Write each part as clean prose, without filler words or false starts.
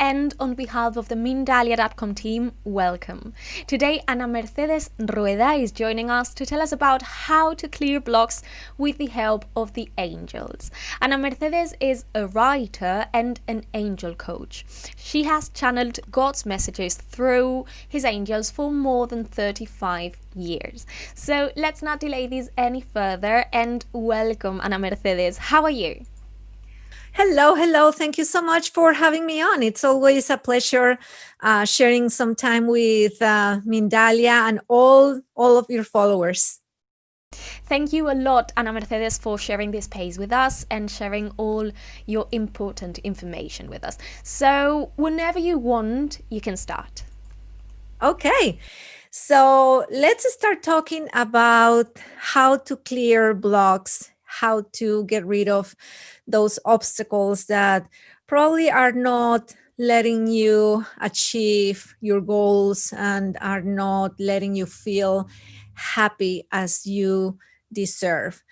and on behalf of the Mindalia.com team, welcome. Today, Ana Mercedes Rueda is joining us to tell us about how to clear blocks with the help of the angels. Ana Mercedes is a writer and an angel coach. She has channeled God's messages through his angels for more than 35 years. So let's not delay this any further and welcome, Ana Mercedes. How are you? Hello. Thank you so much for having me on. It's always a pleasure sharing some time with Mindalia and all of your followers. Thank you a lot, Ana Mercedes, for sharing this space with us and sharing all your important information with us. So whenever you want, you can start. Okay. So let's start talking about how to clear blocks, how to get rid of those obstacles that probably are not letting you achieve your goals and are not letting you feel happy as you deserve.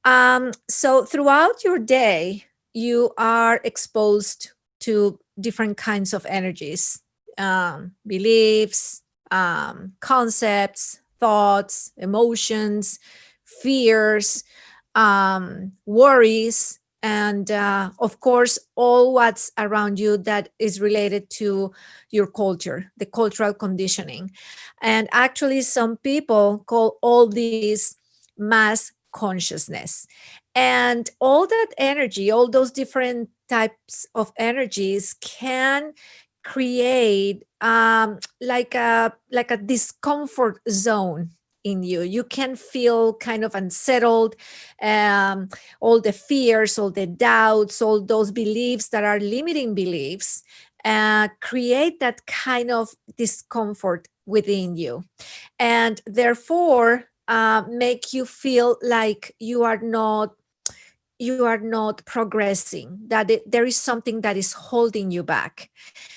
So throughout your day, you are exposed to different kinds of energies, beliefs, concepts, thoughts, emotions, fears, worries, and of course, all what's around you that is related to your culture, the cultural conditioning. And actually, some people call all these mass consciousness. And all that energy, all those different types of energies can create like a discomfort zone in you. You can feel kind of unsettled, all the fears, all the doubts, all those beliefs that are limiting beliefs create that kind of discomfort within you, and therefore make you feel like you are not progressing, that there is something that is holding you back.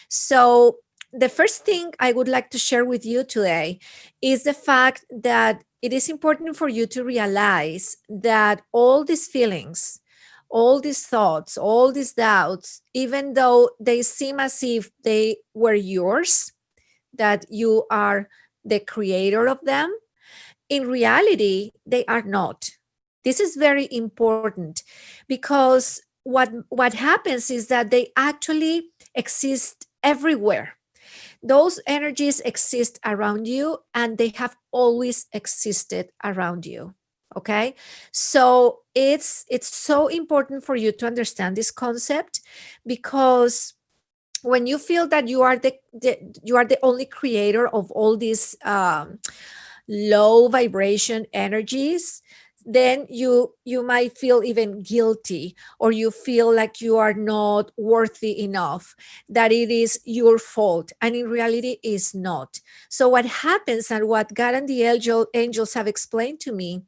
So the first thing I would like to share with you today is the fact that it is important for you to realize that all these feelings, all these thoughts, all these doubts, even though they seem as if they were yours, that you are the creator of them, in reality, they are not. This is very important because what happens is that they actually exist everywhere. Those energies exist around you, and they have always existed around you. Okay, so it's so important for you to understand this concept, because when you feel that you are the only creator of all these low vibration energies, then you might feel even guilty, or you feel like you are not worthy enough, that it is your fault, and in reality is not. So what happens, and what God and the angels have explained to me,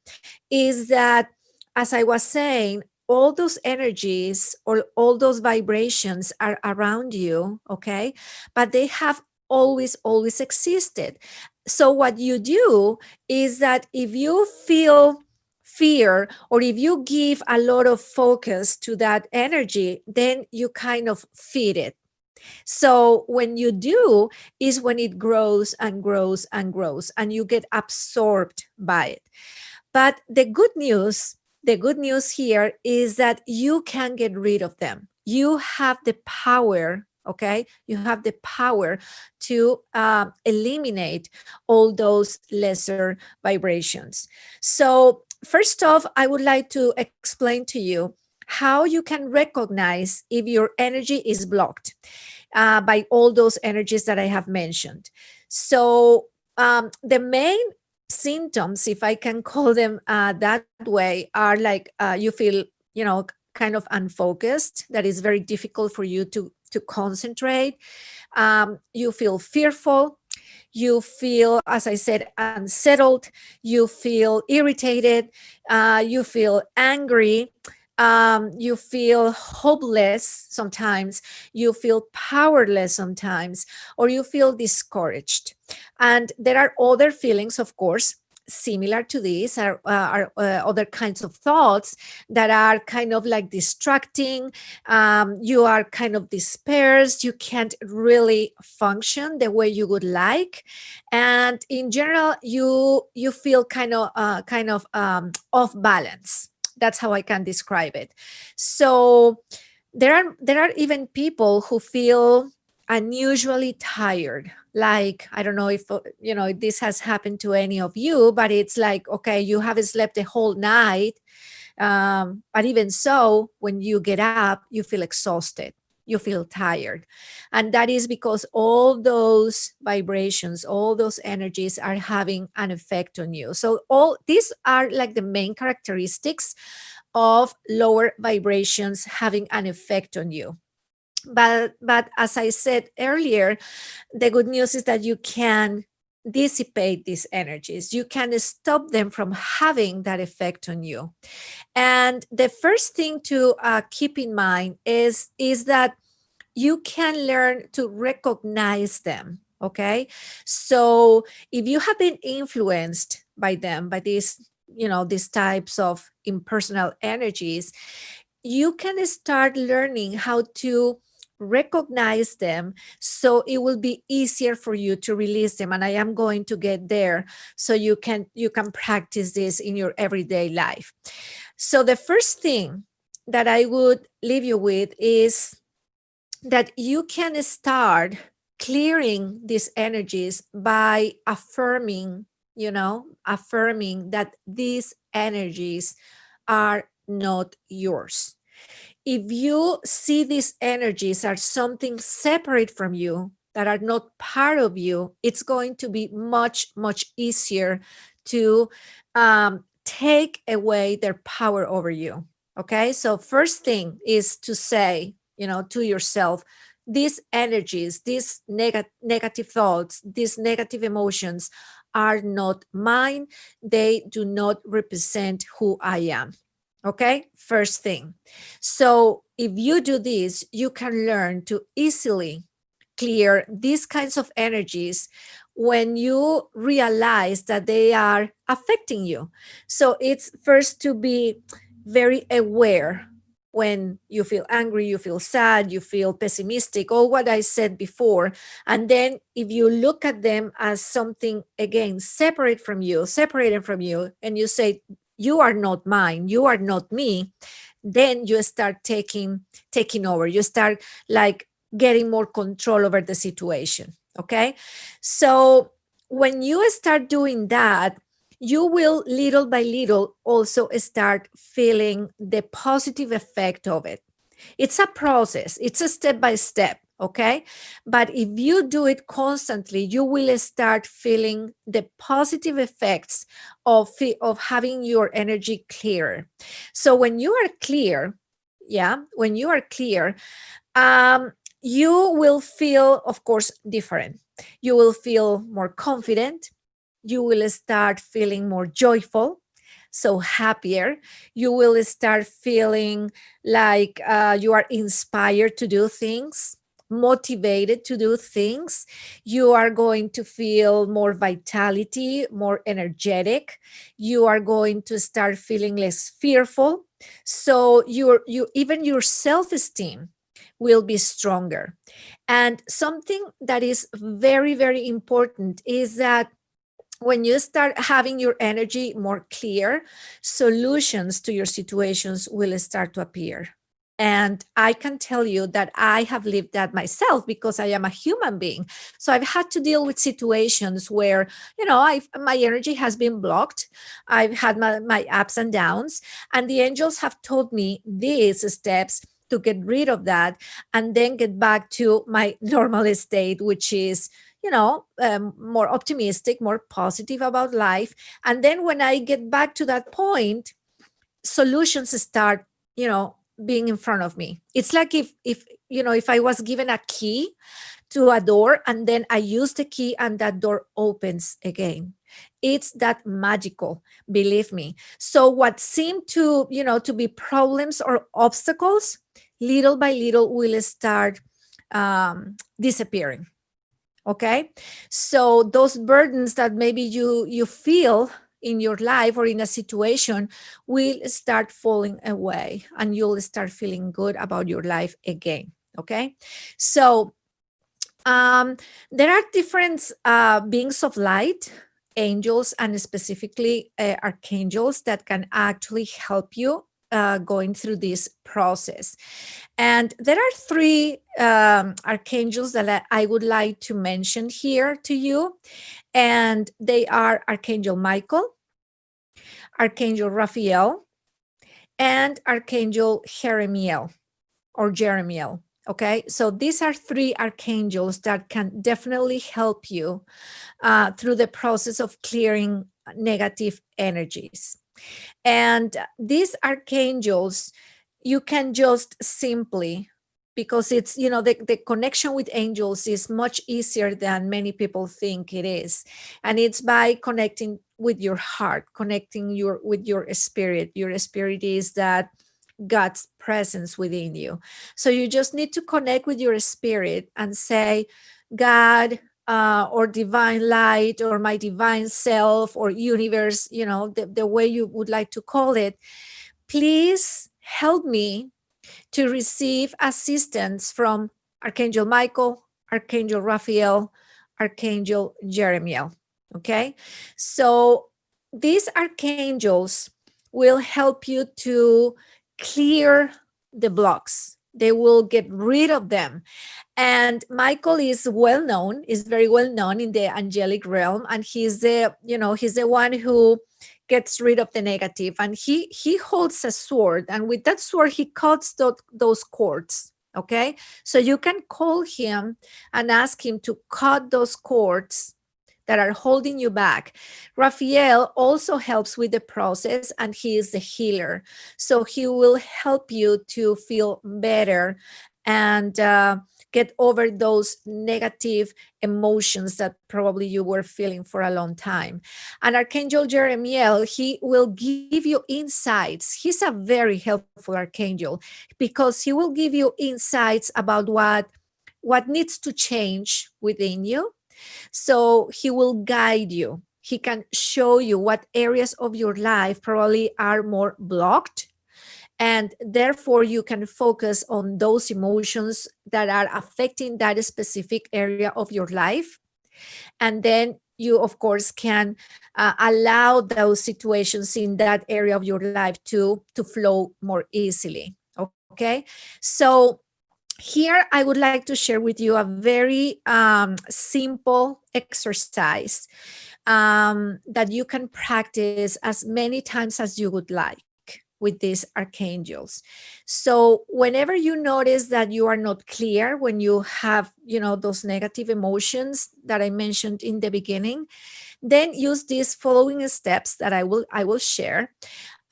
is that, as I was saying, all those energies or all those vibrations are around you, okay, but they have always existed. So what you do is that if you feel fear, or if you give a lot of focus to that energy, then you kind of feed it. So when you do is when it grows and grows and grows, and you get absorbed by it. But the good news here is that you can get rid of them. You have the power, okay? You have the power to eliminate all those lesser vibrations. So first off, I would like to explain to you how you can recognize if your energy is blocked by all those energies that I have mentioned. So the main symptoms, if I can call them that way, are like you feel, kind of unfocused, that is very difficult for you to concentrate. You feel fearful. You feel, as I said, unsettled. You feel irritated. You feel angry. You feel hopeless sometimes. You feel powerless sometimes, or you feel discouraged. And there are other feelings, of course, similar to this are other kinds of thoughts that are kind of like distracting. You are kind of dispersed. You can't really function the way you would like, and in general, you feel kind of off balance. That's how I can describe it. So there are even people who feel unusually tired. Like, I don't know if this has happened to any of you, but it's like, okay, you haven't slept the whole night, but even so, when you get up, you feel exhausted, you feel tired. And that is because all those vibrations, all those energies are having an effect on you. So all these are like the main characteristics of lower vibrations having an effect on you. But as I said earlier, the good news is that you can dissipate these energies. You can stop them from having that effect on you. And the first thing to keep in mind is that you can learn to recognize them. Okay, so if you have been influenced by them, by these types of impersonal energies, you can start learning how to recognize them, so it will be easier for you to release them. And I am going to get there, so you can practice this in your everyday life. So the first thing that I would leave you with is that you can start clearing these energies by affirming that these energies are not yours. If you see these energies are something separate from you, that are not part of you, it's going to be much, much easier to take away their power over you. Okay, so first thing is to say, to yourself, these energies, these negative thoughts, these negative emotions are not mine. They do not represent who I am. Okay, first thing. So if you do this, you can learn to easily clear these kinds of energies when you realize that they are affecting you. So it's first to be very aware when you feel angry, you feel sad, you feel pessimistic, all what I said before. And then if you look at them as something, again, separated from you, and you say, you are not mine, you are not me, then you start taking over. You start like getting more control over the situation. Okay, so when you start doing that, you will little by little also start feeling the positive effect of it. It's a process, it's a step by step. Okay, but if you do it constantly, you will start feeling the positive effects of having your energy clear. So when you are clear, you will feel, of course, different. You will feel more confident. You will start feeling more joyful, so happier. You will start feeling like you are inspired to do things, motivated to do things. You are going to feel more vitality, more energetic. You are going to start feeling less fearful. So even your self-esteem will be stronger. And something that is very, very important is that when you start having your energy more clear, solutions to your situations will start to appear. And I can tell you that I have lived that myself, because I am a human being. So I've had to deal with situations where, my energy has been blocked. I've had my ups and downs, and the angels have told me these steps to get rid of that and then get back to my normal state, which is more optimistic, more positive about life. And then when I get back to that point, solutions start being in front of me. It's like if I was given a key to a door, and then I use the key and that door opens again. It's that magical, believe me. So what seemed to be problems or obstacles, little by little will start disappearing. Okay, so those burdens that maybe you feel in your life or in a situation will start falling away, and you'll start feeling good about your life again. Okay, so there are different beings of light, angels, and specifically archangels that can actually help you going through this process. And there are three archangels that I would like to mention here to you. And they are Archangel Michael, Archangel Raphael, and Archangel Jeremiel or Jeremiel. Okay, so these are three archangels that can definitely help you through the process of clearing negative energies. And these archangels, you can just simply, because it's, the connection with angels is much easier than many people think it is. And it's by connecting with your heart, connecting with your spirit. Your spirit is that God's presence within you. So you just need to connect with your spirit and say, God, or divine light, or my divine self, or universe, the way you would like to call it, please help me to receive assistance from Archangel Michael, Archangel Raphael, Archangel Jeremiel. Okay, so these archangels will help you to clear the blocks. They will get rid of them. And Michael is well known, is very well known in the angelic realm, and he's he's the one who gets rid of the negative, and he holds a sword, and with that sword he cuts those cords. Okay, so you can call him and ask him to cut those cords that are holding you back. Raphael also helps with the process, and he is the healer. So he will help you to feel better and get over those negative emotions that probably you were feeling for a long time. And Archangel Jeremiel, he will give you insights. He's a very helpful archangel because he will give you insights about what needs to change within you. So he will guide you. He can show you what areas of your life probably are more blocked, and therefore you can focus on those emotions that are affecting that specific area of your life. And then you, of course, can allow those situations in that area of your life to flow more easily. Okay, so here I would like to share with you a very simple exercise that you can practice as many times as you would like with these archangels. So whenever you notice that you are not clear, when you have, those negative emotions that I mentioned in the beginning, then use these following steps that I will share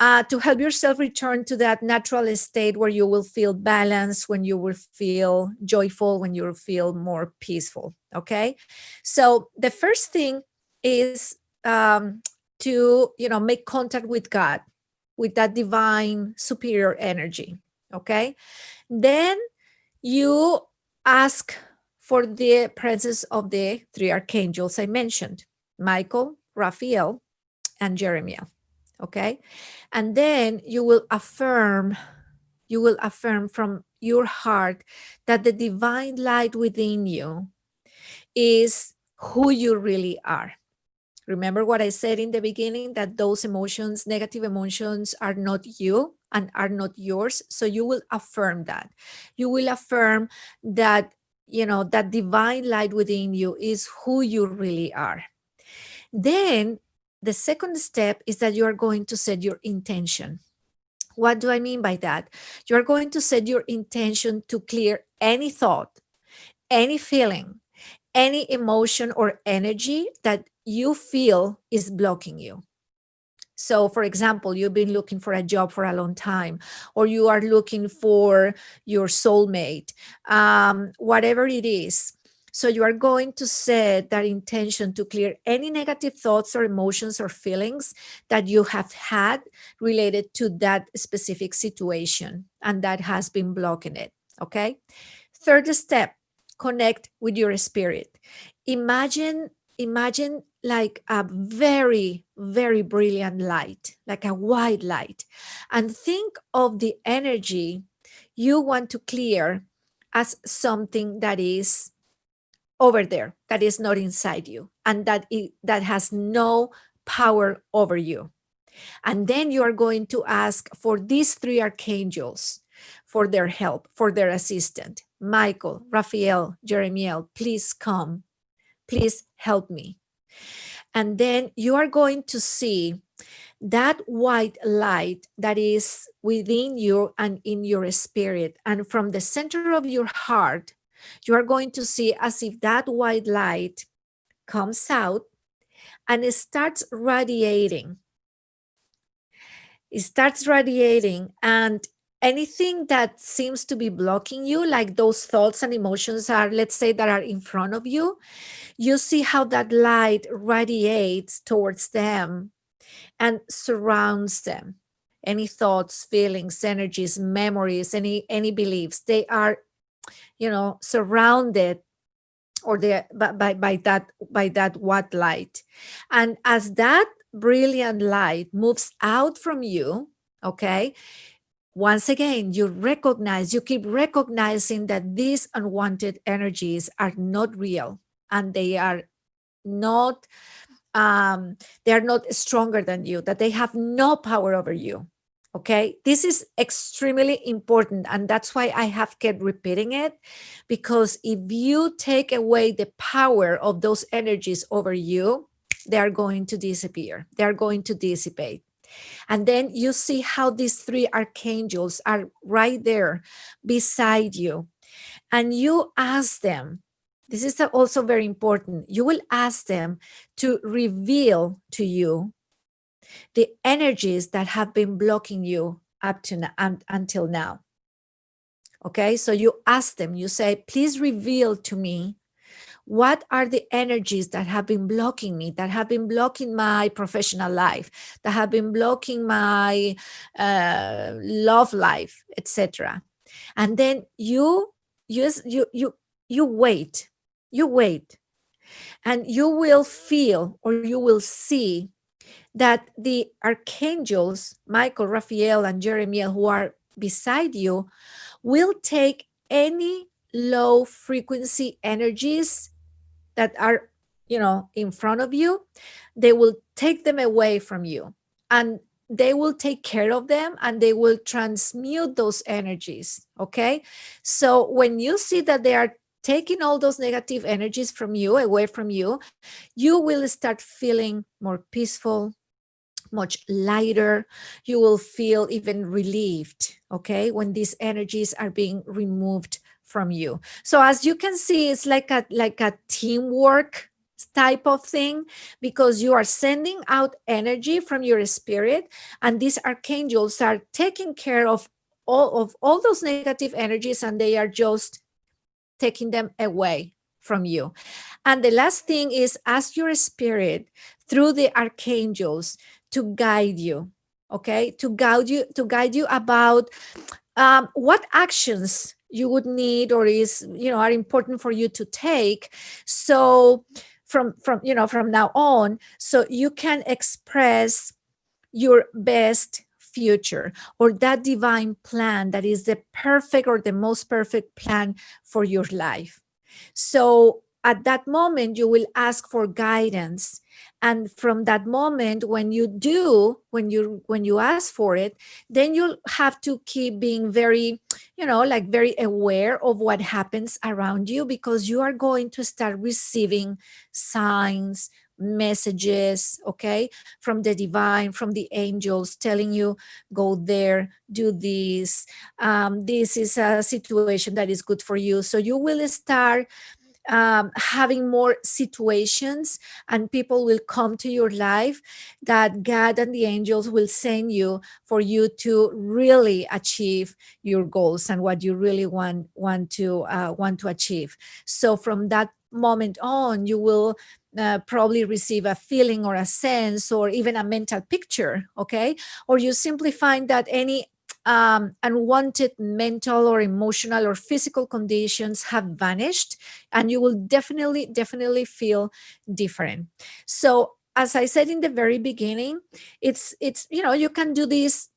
to help yourself return to that natural state where you will feel balanced, when you will feel joyful, when you will feel more peaceful. Okay, so the first thing is to make contact with God, with that divine superior energy. Okay, then you ask for the presence of the three archangels I mentioned: Michael, Raphael, and Jeremiel. Okay, and then you will affirm from your heart that the divine light within you is who you really are. Remember what I said in the beginning, that those emotions, negative emotions, are not you and are not yours. So you will affirm that. You will affirm that, that divine light within you is who you really are. Then the second step is that you are going to set your intention. What do I mean by that? You are going to set your intention to clear any thought, any feeling, any emotion or energy that you feel is blocking you. So, for example, you've been looking for a job for a long time, or you are looking for your soulmate, whatever it is. So you are going to set that intention to clear any negative thoughts or emotions or feelings that you have had related to that specific situation and that has been blocking it. Okay. Third step, connect with your spirit. Imagine imagine like a very, very brilliant light, like a white light, and think of the energy you want to clear as something that is over there, that is not inside you, and that has no power over you. And then you are going to ask for these three archangels for their help, for their assistant. Michael, Raphael, Jeremiel, please come. Please help me. And then you are going to see that white light that is within you and in your spirit. And from the center of your heart, you are going to see as if that white light comes out and it starts radiating. It starts radiating, and anything that seems to be blocking you, like those thoughts and emotions are, let's say, that are in front of you, you see how that light radiates towards them and surrounds them. Any thoughts, feelings, energies, memories, any beliefs, they are, surrounded or they by that white light. And as that brilliant light moves out from you, okay, once again you keep recognizing that these unwanted energies are not real, and not they are not stronger than you, that they have no power over you. Okay, this is extremely important, and that's why I have kept repeating it, because if you take away the power of those energies over you, they are going to disappear, they are going to dissipate. And then you see how these three archangels are right there beside you, and you ask them, this is also very important, you will ask them to reveal to you the energies that have been blocking you up to until now. Okay, so you ask them, you say, please reveal to me what are the energies that have been blocking me, that have been blocking my professional life, that have been blocking my love life, etc. And then you wait, and you will feel, or you will see, that the archangels, Michael, Raphael, and Jeremiel, who are beside you, will take any low frequency energies that are, in front of you. They will take them away from you, and they will take care of them, and they will transmute those energies. Okay, so when you see that they are taking all those negative energies from you, away from you, you will start feeling more peaceful, much lighter. You will feel even relieved, okay, when these energies are being removed from you. So as you can see, it's like a teamwork type of thing, because you are sending out energy from your spirit, and these archangels are taking care of all those negative energies, and they are just taking them away from you. And the last thing is, ask your spirit through the archangels to guide you, okay, to guide you about what actions you would need, or are important for you to take, so from now on, so you can express your best future, or that divine plan that is the perfect or the most perfect plan for your life. So at that moment, you will ask for guidance. And from that moment, when you ask for it, then you'll have to keep being very, very aware of what happens around you, because you are going to start receiving signs, messages, okay, from the divine, from the angels, telling you, go there, do this. This is a situation that is good for you. So you will start having more situations, and people will come to your life that God and the angels will send you, for you to really achieve your goals and what you really want to achieve. So from that moment on, you will probably receive a feeling or a sense, or even a mental picture, okay? Or you simply find that unwanted mental or emotional or physical conditions have vanished, and you will definitely feel different. So as I said in the very beginning, it's you can do this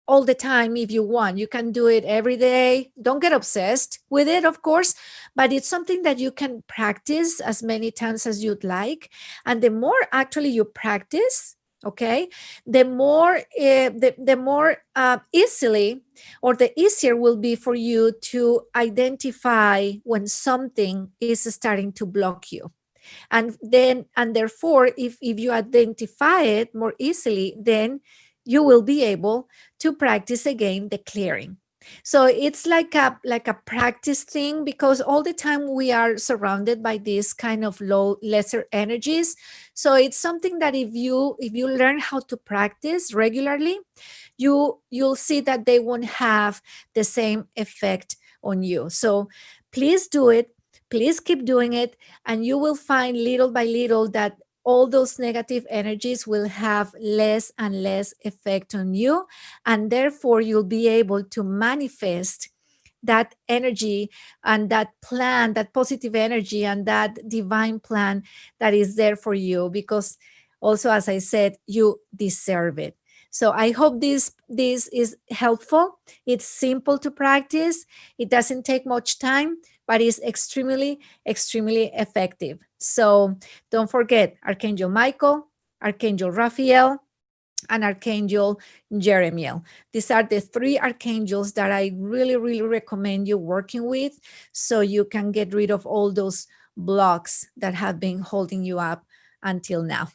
all the time if you want. You can do it every day. Don't get obsessed with it, of course, but it's something that you can practice as many times as you'd like. And the more actually you practice, okay, the more the more easily, or the easier will be for you to identify when something is starting to block you. And therefore, if you identify it more easily, then you will be able to practice again the clearing. So it's like a practice thing, because all the time we are surrounded by these kind of lesser energies. So it's something that if you learn how to practice regularly, you'll see that they won't have the same effect on you. So please do it. Please keep doing it, and you will find little by little that all those negative energies will have less and less effect on you, and therefore you'll be able to manifest that energy and that plan, that positive energy and that divine plan that is there for you, because also, as I said, you deserve it. So I hope this is helpful. It's simple to practice. It doesn't take much time, but it's extremely effective. So don't forget Archangel Michael, Archangel Raphael, and Archangel Jeremiel. These are the three archangels that I really recommend you working with, so you can get rid of all those blocks that have been holding you up until now.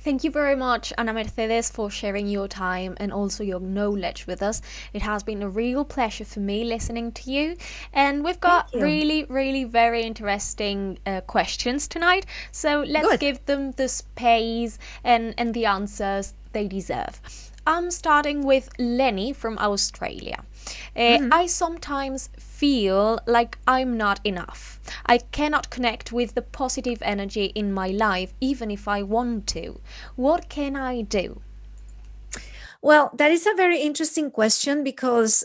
Thank you very much, Ana Mercedes, for sharing your time and also your knowledge with us. It has been a real pleasure for me listening to you. And we've got really very interesting questions tonight. So let's give them the space and the answers they deserve. I'm starting with Lenny from Australia. I sometimes feel like I'm not enough. I cannot connect with the positive energy in my life, even if I want to. What can I do? Well, that is a very interesting question, because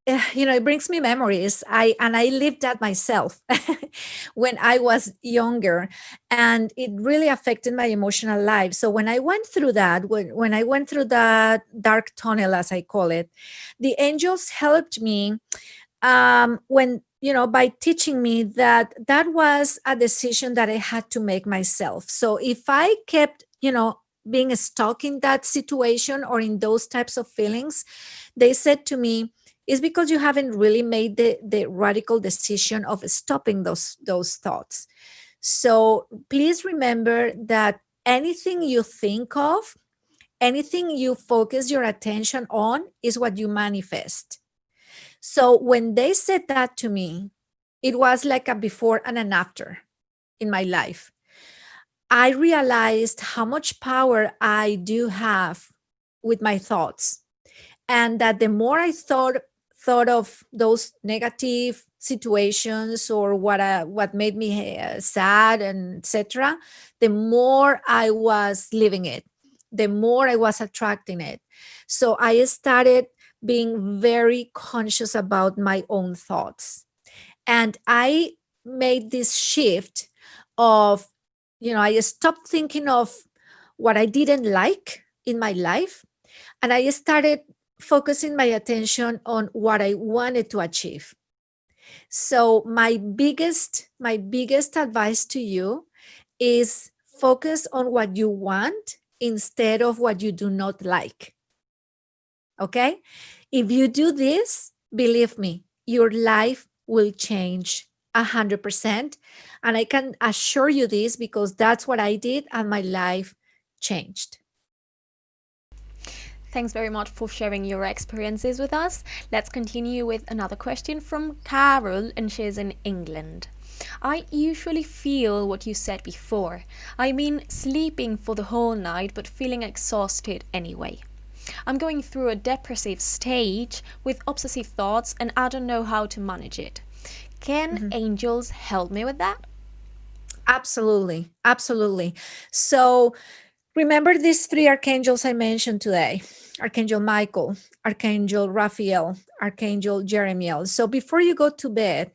it brings me memories. I lived that myself when I was younger, and it really affected my emotional life. So when I went through that, when I went through that dark tunnel, as I call it, the angels helped me by teaching me that that was a decision that I had to make myself. So if I kept being stuck in that situation or in those types of feelings, they said to me, it's because you haven't really made the radical decision of stopping those thoughts. So please remember that anything you think of, anything you focus your attention on, is what you manifest. So when they said that to me, it was like a before and an after in my life. I realized how much power I do have with my thoughts, and that the more I thought of those negative situations, or what made me sad, and etc., the more I was living it, the more I was attracting it. So I started being very conscious about my own thoughts, and I made this shift of, I stopped thinking of what I didn't like in my life, and I started focusing my attention on what I wanted to achieve. So my biggest advice to you is focus on what you want instead of what you do not like. Okay? If you do this, believe me, your life will change 100%. And I can assure you this, because that's what I did, and my life changed. Thanks very much for sharing your experiences with us. Let's continue with another question from Carol, and she's in England. I usually feel what you said before. I mean, sleeping for the whole night but feeling exhausted anyway. I'm going through a depressive stage with obsessive thoughts, and I don't know how to manage it. Can angels help me with that? Absolutely. So Remember these three archangels I mentioned today: Archangel Michael, Archangel Raphael, Archangel Jeremiel. So before you go to bed,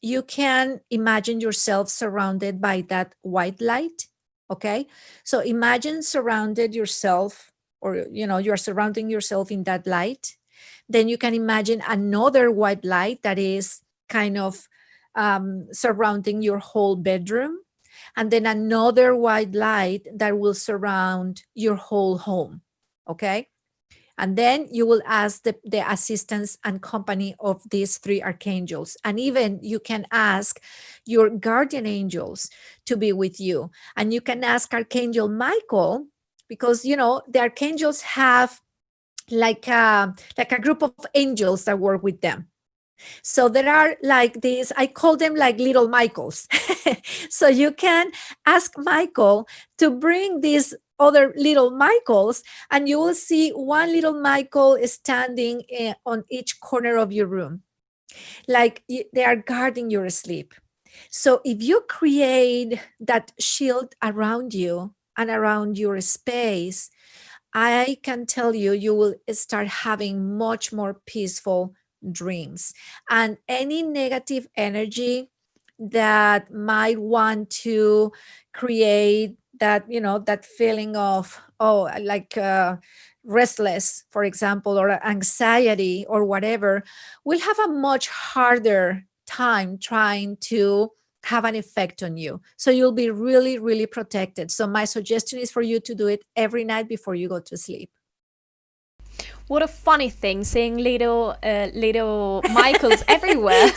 you can imagine yourself surrounded by that white light. Okay, so imagine surrounded yourself, or you're surrounding yourself in that light. Then you can imagine another white light that is kind of surrounding your whole bedroom, and then another white light that will surround your whole home. Okay, and then you will ask the assistance and company of these three archangels. And even you can ask your guardian angels to be with you. And you can ask Archangel Michael, because the archangels have like a group of angels that work with them. So there are like these, I call them like little Michaels. So you can ask Michael to bring these other little Michaels, and you will see one little Michael standing on each corner of your room. Like they are guarding your sleep. So if you create that shield around you and around your space, I can tell you, you will start having much more peaceful dreams. And any negative energy that might want to create that, that feeling of, like restless, for example, or anxiety or whatever, will have a much harder time trying to have an effect on you. So you'll be really, really protected. So my suggestion is for you to do it every night before you go to sleep. What a funny thing, seeing little Michaels everywhere.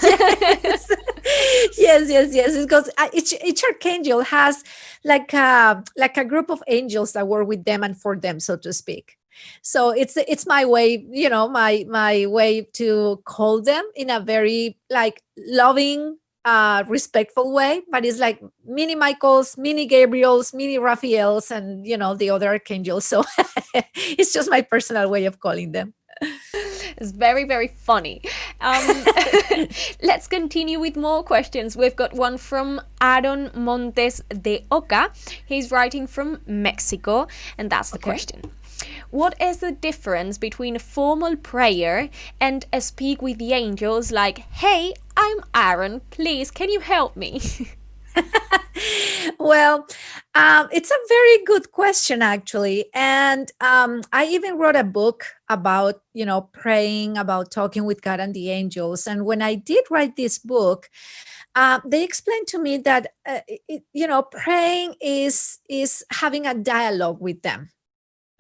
Yes. Because each archangel has like a group of angels that work with them and for them, so to speak. So it's my way, my way to call them in a very like loving, respectful way. But it's like mini Michaels, mini Gabriels, mini Raphaels, and the other archangels. So it's just my personal way of calling them. It's very, very funny. Let's continue with more questions. We've got one from Aaron Montes de Oca. He's writing from Mexico, and that's the question. What is the difference between a formal prayer and a speak with the angels like, hey, I'm Aaron, please, can you help me? Well, it's a very good question, actually. And I even wrote a book about, praying, about talking with God and the angels. And when I did write this book, they explained to me that, praying is having a dialogue with them.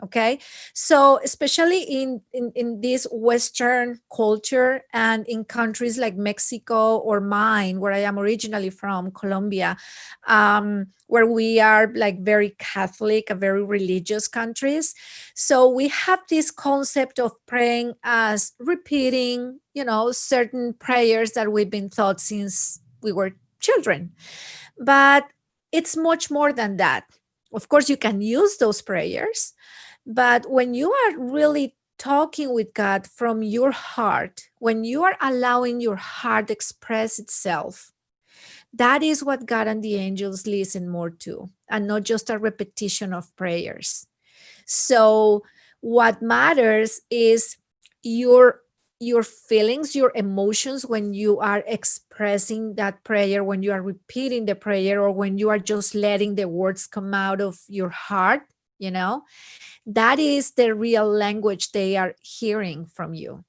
Okay, so especially in this Western culture and in countries like Mexico or mine, where I am originally from, Colombia, where we are like very Catholic, a very religious countries. So we have this concept of praying as repeating, certain prayers that we've been taught since we were children. But it's much more than that. Of course, you can use those prayers, but when you are really talking with God from your heart, when you are allowing your heart express itself, that is what God and the angels listen more to, and not just a repetition of prayers. So what matters is your feelings, your emotions when you are expressing that prayer, when you are repeating the prayer, or when you are just letting the words come out of your heart, that is the real language they are hearing from you.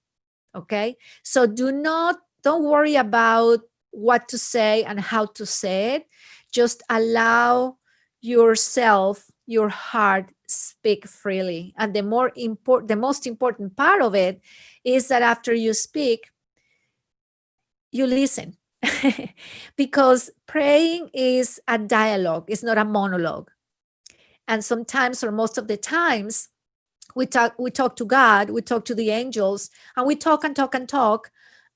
Okay, so don't worry about what to say and how to say it. Just allow yourself, your heart, speak freely. And the most important part of it is that after you speak, you listen. Because praying is a dialogue, it's not a monologue. And sometimes, or most of the times, we talk to God, we talk to the angels, and we talk and talk and talk,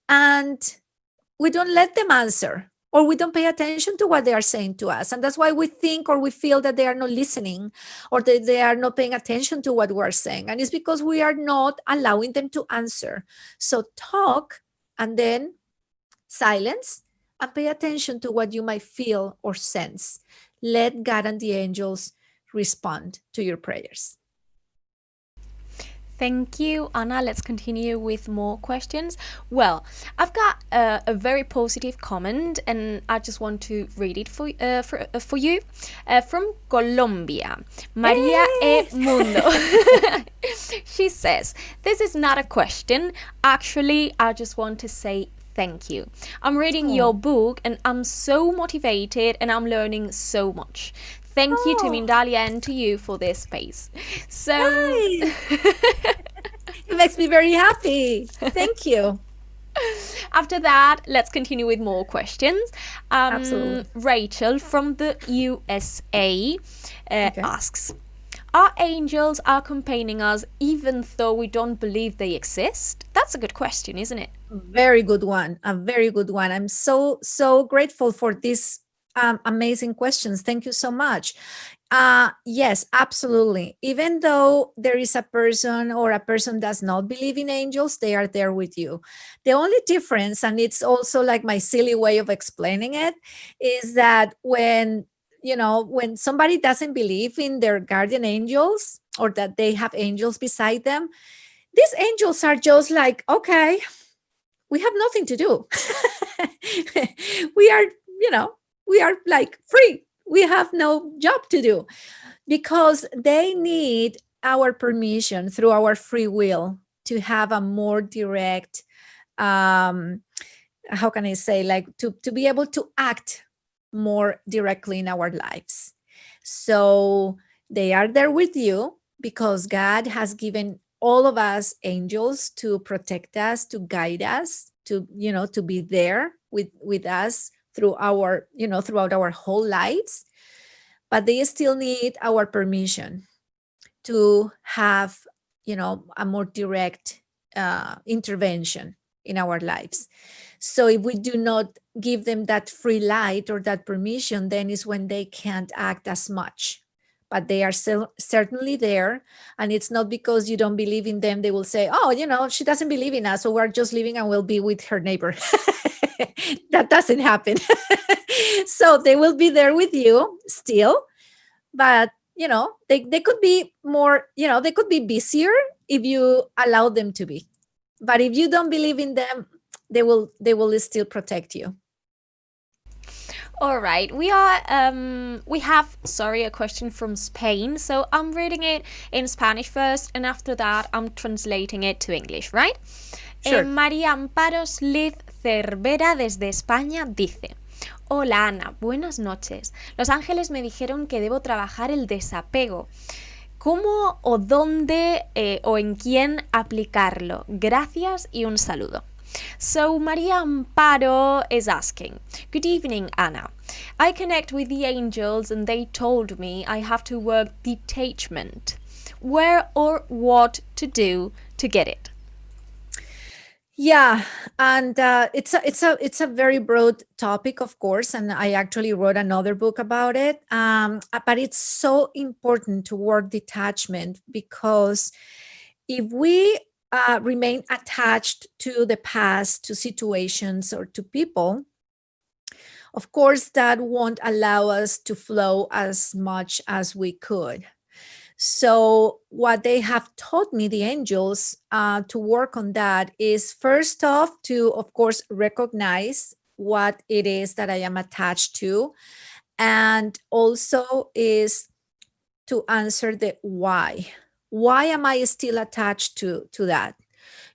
and we don't let them answer, or we don't pay attention to what they are saying to us. And that's why we think, or we feel that they are not listening, or that they are not paying attention to what we're saying. And it's because we are not allowing them to answer. So talk, and then silence, and pay attention to what you might feel or sense. Let God and the angels respond to your prayers. Thank you, Anna. Let's continue with more questions. Well, I've got a very positive comment, and I just want to read it for you. From Colombia, Maria E. Mundo. She says, "This is not a question. Actually, I just want to say thank you. I'm reading your book, and I'm so motivated, and I'm learning so much. Thank you to Mindalia and to you for this space." So it makes me very happy. Thank you. After that, let's continue with more questions. Absolutely. Rachel from the USA asks, "Are angels accompanying us even though we don't believe they exist?" That's a good question, isn't it? Very good one. A very good one. I'm so grateful for these amazing questions. Thank you so much. Yes, absolutely. Even though there is a person or a person does not believe in angels, they are there with you. The only difference, and it's also like my silly way of explaining it, is that when somebody doesn't believe in their guardian angels or that they have angels beside them, these angels are just like, okay, we have nothing to do. we are, we are like free. We have no job to do because they need our permission through our free will to have a more direct, how can I say, like to be able to act more directly in our lives. So they are there with you because God has given all of us angels to protect us, to guide us, to be there with us through our throughout our whole lives. But they still need our permission to have a more direct intervention in our lives. So if we do not give them that free light or that permission, then is when they can't act as much. But they are certainly there. And it's not because you don't believe in them. They will say, oh, she doesn't believe in us, so we're just leaving and we'll be with her neighbor. That doesn't happen. So they will be there with you still. But, they could be more, they could be busier if you allow them to be. But if you don't believe in them, they will still protect you. All right, we have a question from Spain. So I'm reading it in Spanish first, and after that I'm translating it to English, right? Sure. María Amparo Liz Cervera desde España dice: "Hola Ana, buenas noches. Los ángeles me dijeron que debo trabajar el desapego. ¿Cómo o dónde o en quién aplicarlo? Gracias y un saludo." So Maria Amparo is asking, "Good evening, Ana. I connect with the angels and they told me I have to work detachment. Where or what to do to get it?" Yeah, and it's a very broad topic, of course, and I actually wrote another book about it. But it's so important to work detachment because if we remain attached to the past, to situations, or to people, of course, that won't allow us to flow as much as we could. So what they have taught me, the angels, to work on that is first off to, of course, recognize what it is that I am attached to. And also is to answer the why. Why am I still attached to that?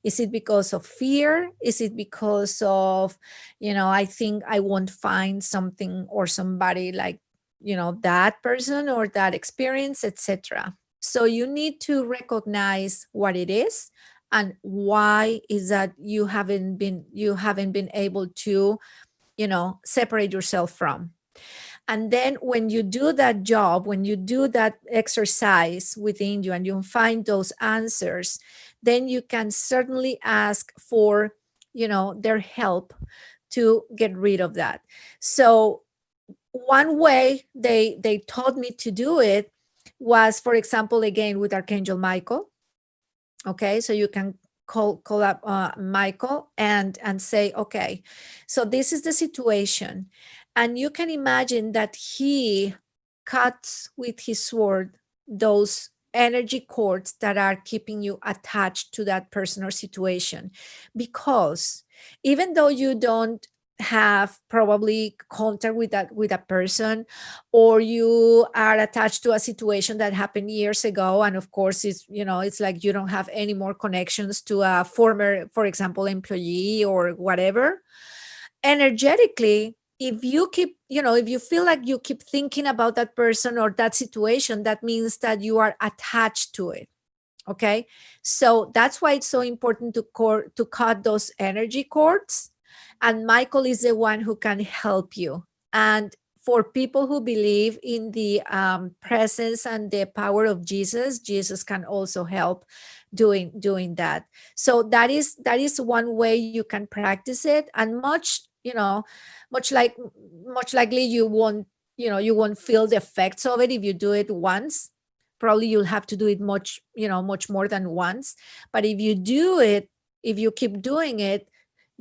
Is it because of fear? Is it because of, I think I won't find something or somebody like, that person or that experience, etc. So you need to recognize what it is and why is that you haven't been able to, separate yourself from. And then when you do that job, when you do that exercise within you and you find those answers, then you can certainly ask for, their help to get rid of that. So one way they taught me to do it was, for example, again with Archangel Michael. Okay, so you can call up Michael and say, okay, so this is the situation. And you can imagine that he cuts with his sword those energy cords that are keeping you attached to that person or situation. Because even though you don't have probably contact with a person, or you are attached to a situation that happened years ago, and of course it's like you don't have any more connections to a former, for example, employee or whatever, energetically, if you keep, if you feel like you keep thinking about that person or that situation, that means that you are attached to it. Okay, so that's why it's so important to cut those energy cords, and Michael is the one who can help you. And for people who believe in the presence and the power of Jesus can also help doing that. So that is one way you can practice it, and much like much likely you won't feel the effects of it if you do it once. Probably you'll have to do it much more than once. But if you keep doing it,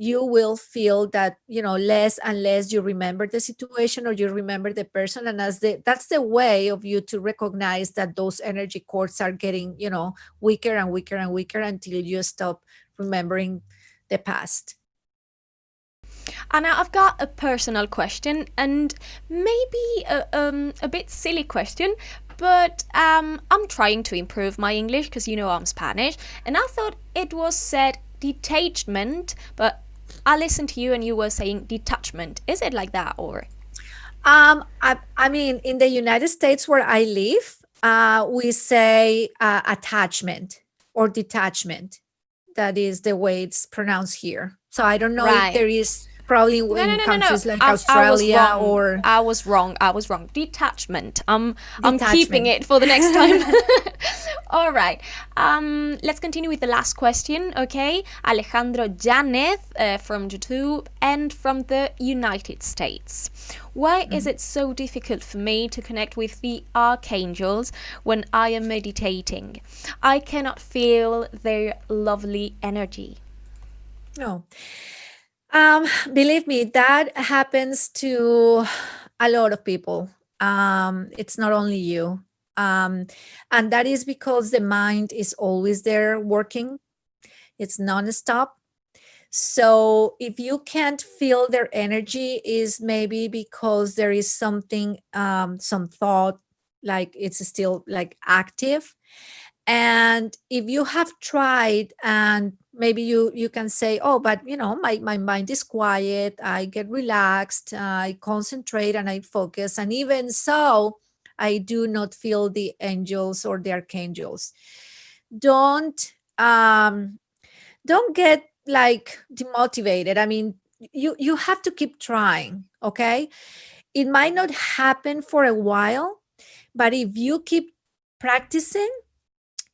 you will feel that less and less you remember the situation or you remember the person, and that's the way of you to recognize that those energy cords are getting weaker and weaker and weaker until you stop remembering the past. Anna, I've got a personal question, and maybe a bit silly question, but I'm trying to improve my English because I'm Spanish, and I thought it was said detachment, but I listened to you and you were saying detachment. Is it like that, or? I mean, in the United States where I live, we say attachment or detachment. That is the way it's pronounced here. So I don't know if there is probably in countries like Australia or. I was wrong. Detachment. I'm keeping it for the next time. All right. Let's continue with the last question. Okay, Alejandro Janeth from YouTube and from the United States. Why is it so difficult for me to connect with the archangels when I am meditating? I cannot feel their lovely energy. No. Believe me, that happens to a lot of people. It's not only you. And that is because the mind is always there working. It's nonstop. So if you can't feel their energy, is maybe because there is something, some thought, like it's still like active. And if you have tried, and maybe you can say, oh, but my mind is quiet, I get relaxed, I concentrate and I focus, and even so I do not feel the angels or the archangels. Don't get like demotivated. I mean, you have to keep trying. Okay, it might not happen for a while, but if you keep practicing,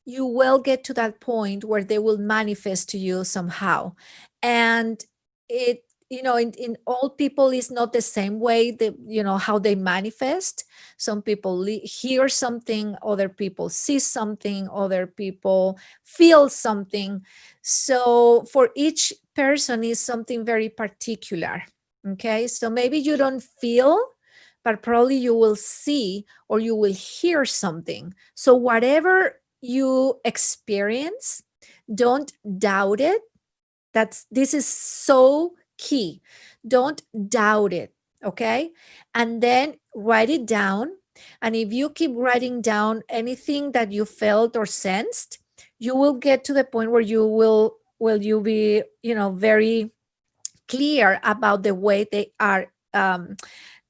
you will get to that point where they will manifest to you somehow. And it in all people is not the same way that how they manifest. Some people hear something, other people see something, other people feel something. So for each person is something very particular. Okay, so maybe you don't feel, but probably you will see or you will hear something. So whatever you experience, don't doubt it. This is so key. Don't doubt it. Okay, and then write it down. And if you keep writing down anything that you felt or sensed, you will get to the point where you be very clear about the way they are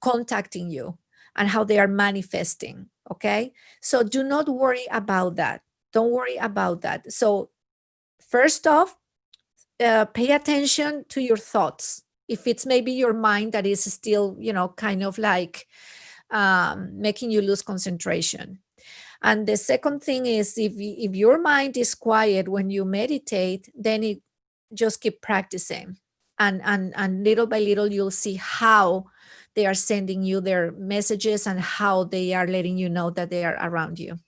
contacting you and how they are manifesting. Okay, so do not worry about that. Don't worry about that. So first off, pay attention to your thoughts. If it's maybe your mind that is still kind of like making you lose concentration. And the second thing is, if your mind is quiet when you meditate, then just keep practicing, and little by little you'll see how they are sending you their messages and how they are letting you know that they are around you.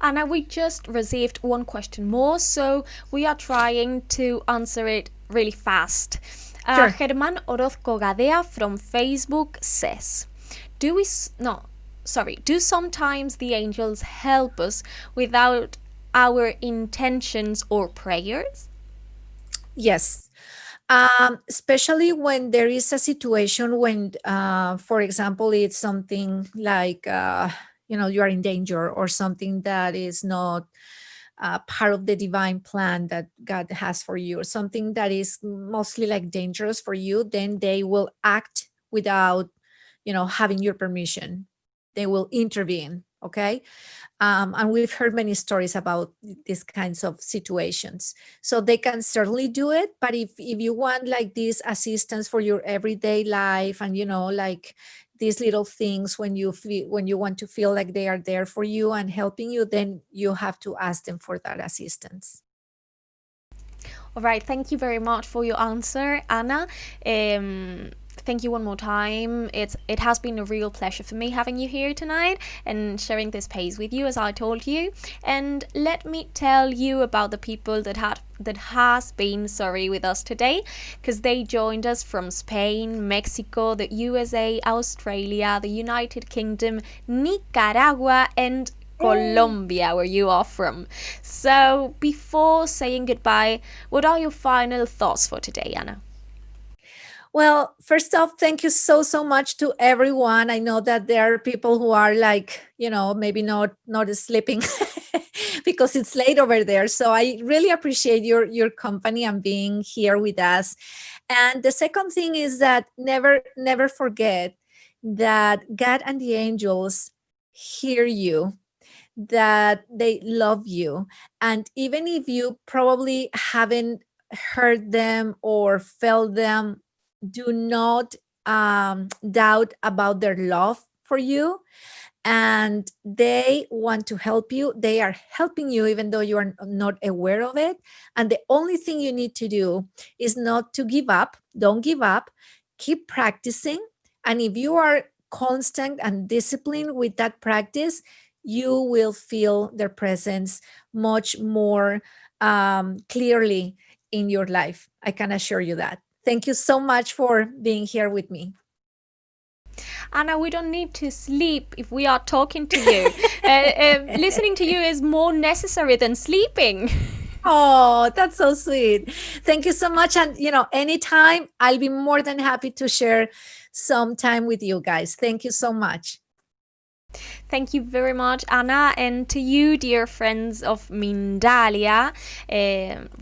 Anna, we just received one question more, so we are trying to answer it really fast. Sure. Germán Orozco Gadea from Facebook says, do sometimes the angels help us without our intentions or prayers? Yes. Especially when there is a situation when, for example, it's something like, you are in danger, or something that is not part of the divine plan that God has for you, or something that is mostly like dangerous for you, then they will act without, having your permission. They will intervene. Okay. And we've heard many stories about these kinds of situations. So they can certainly do it. But if you want like this assistance for your everyday life, and like these little things, when you want to feel like they are there for you and helping you, then you have to ask them for that assistance. All right, thank you very much for your answer, Anna. Thank you one more time. It has been a real pleasure for me having you here tonight and sharing this space with you, as I told you. And let me tell you about the people that has been with us today, because they joined us from Spain, Mexico, the USA, Australia, the United Kingdom, Nicaragua, and Colombia, where you are from. So before saying goodbye, what are your final thoughts for today, Anna? Well, first off, thank you so much to everyone. I know that there are people who are like, maybe not sleeping because it's late over there. So I really appreciate your company and being here with us. And the second thing is that never forget that God and the angels hear you, that they love you. And even if you probably haven't heard them or felt them, do not doubt about their love for you. And they want to help you. They are helping you even though you are not aware of it. And the only thing you need to do is not to give up. Don't give up. Keep practicing. And if you are constant and disciplined with that practice, you will feel their presence much more clearly in your life. I can assure you that. Thank you so much for being here with me. Anna, we don't need to sleep if we are talking to you. Listening to you is more necessary than sleeping. Oh, that's so sweet. Thank you so much. And, anytime I'll be more than happy to share some time with you guys. Thank you so much. Thank you very much, Anna, and to you, dear friends of Mindalia.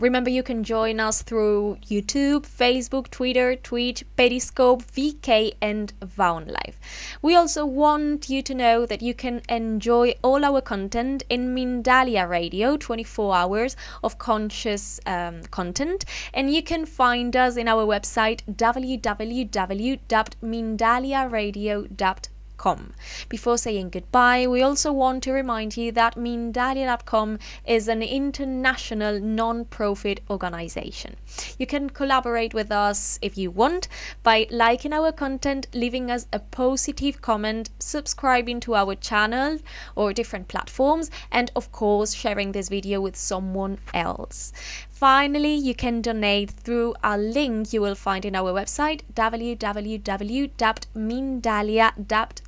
Remember, you can join us through YouTube, Facebook, Twitter, Twitch, Periscope, VK, and Vaun Live. We also want you to know that you can enjoy all our content in Mindalia Radio, 24 hours of conscious content, and you can find us in our website www.mindaliaradio.com. Before saying goodbye, we also want to remind you that Mindalia.com is an international non-profit organization. You can collaborate with us if you want by liking our content, leaving us a positive comment, subscribing to our channel or different platforms, and of course sharing this video with someone else. Finally, you can donate through a link you will find in our website www.mindalia.com.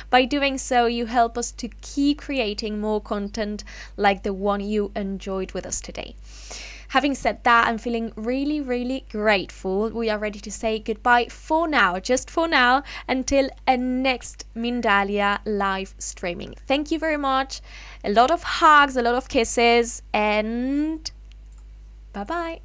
By doing so, you help us to keep creating more content like the one you enjoyed with us today. Having said that, I'm feeling really, really grateful. We are ready to say goodbye for now, just for now, until a next Mindalia live streaming. Thank you very much. A lot of hugs, a lot of kisses, and bye-bye.